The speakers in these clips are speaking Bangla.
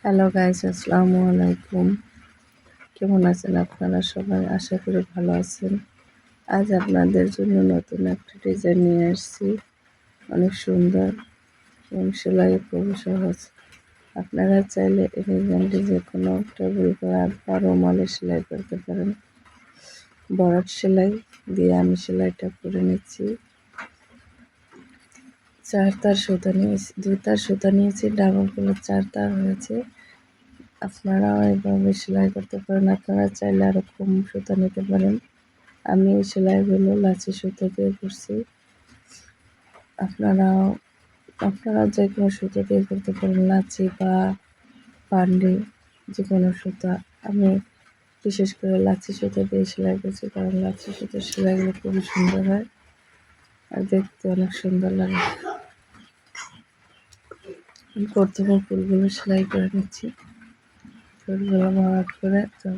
হ্যালো গাইস, আসসালামু আলাইকুম। কেমন আছেন আপনারা সবাই? আশা করি ভালো আছেন। আজ আপনাদের জন্য নতুন একটা ডিজাইন নিয়ে আসছি। অনেক সুন্দর এবং সেলাই খুবই সহজ। আপনারা চাইলে এই ডিজাইনটি যে কোনো টেবিল ক্লথ বা রুমালে সেলাই করতে পারেন। বরাট সেলাই দিয়ে আমি সেলাইটা করে নিচ্ছি। 4 তার সুতা নিয়েছি, 2 তার সুতা নিয়েছি, ডাবল করে 4 তার হয়েছে। আপনারাও এভাবে সেলাই করতে পারেন। আপনারা চাইলে আরো কম সুতা নিতে পারেন। আমি এই সেলাইগুলো লাচি সুতো দিয়ে করছি। আপনারা যে কোনো সুতো দিয়ে করতে পারেন, লাচি বা পান্ডি, যে কোনো সুতা। আমি বিশেষ করে লাচি সুতো দিয়ে সেলাই করছি, কারণ লাচি সুতোর সেলাইগুলো খুবই সুন্দর হয় আর দেখতে অনেক সুন্দর লাগে। আমি প্রথমে ফুলগুলো সেলাই করে নিচ্ছি। ফুলগুলো ভরাট করে তো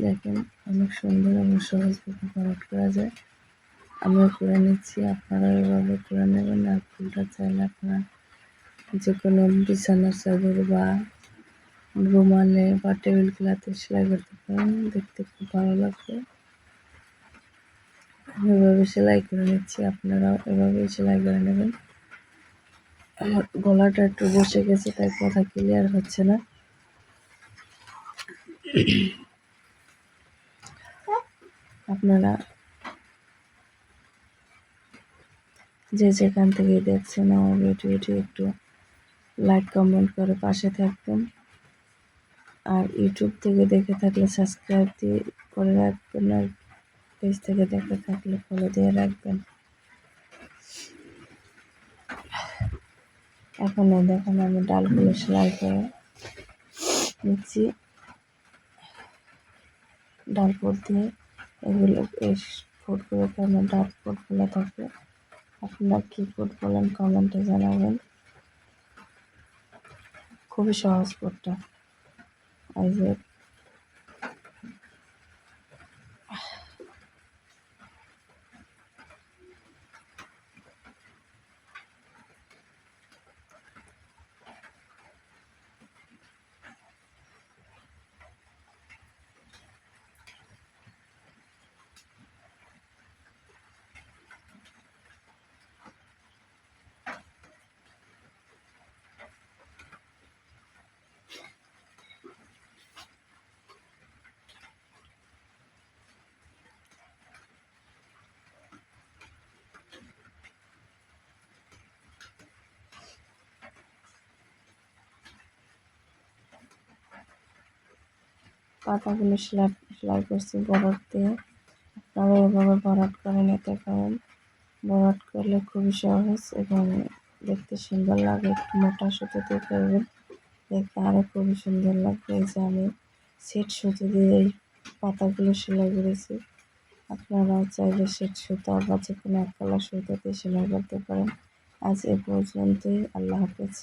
দেখেন অনেক সুন্দর এবং সহজভাবে ভরাট করা যায়। আমিও করে নিচ্ছি, আপনারা এভাবে করে নেবেন। আর ফুলটা চাইলে আপনারা যে কোনো বিছানার চাদর বা রুমালে বা টেবিল ক্লথে সেলাই করতে পারেন, দেখতে খুব ভালো লাগবে। আমি এভাবে সেলাই করে নিচ্ছি, আপনারাও এভাবেই সেলাই করে নেবেন। আমার গলাটা একটু বসে গেছে, তাই কথা ক্লিয়ার হচ্ছে না। আপনারা যে যেখান থেকে দেখছেন আমার ভিডিওটি একটু লাইক কমেন্ট করে পাশে থাকবেন। আর ইউটিউব থেকে দেখে থাকলে সাবস্ক্রাইব দিয়ে করে রাখবেন, আর পেজ থেকে দেখে থাকলে ফলো দিয়ে রাখবেন। এখন দেখেন আমি ডালগুলো সেলাই করে নিচ্ছি। ডাল ফুট দিয়ে এগুলো এই ফুটগুলোকে আমার ডাল ফুট বলে থাকে। আপনারা কী ফুট বলেন কমেন্টে জানাবেন। খুবই সহজ ফুটটা। এই যে পাতাগুলো সেলাই করছি বরফ দিয়ে। আপনারা এভাবে ভরাট করে নিতে পারেন। ভরাট করলে খুবই সহজ এবং দেখতে সুন্দর লাগে। একটু মোটা সুতো দিয়ে করবেন, দেখতে আরও খুবই সুন্দর লাগবে। এই যে আমি সেট সুতো দিয়ে এই পাতাগুলো সেলাই করেছি। আপনারাও চাইলে সেট সুতো বা যে কোনো এক কালার সুতো দিয়ে সেলাই করতে পারেন। আজ এ পর্যন্তই। আল্লাহ হাফেজ।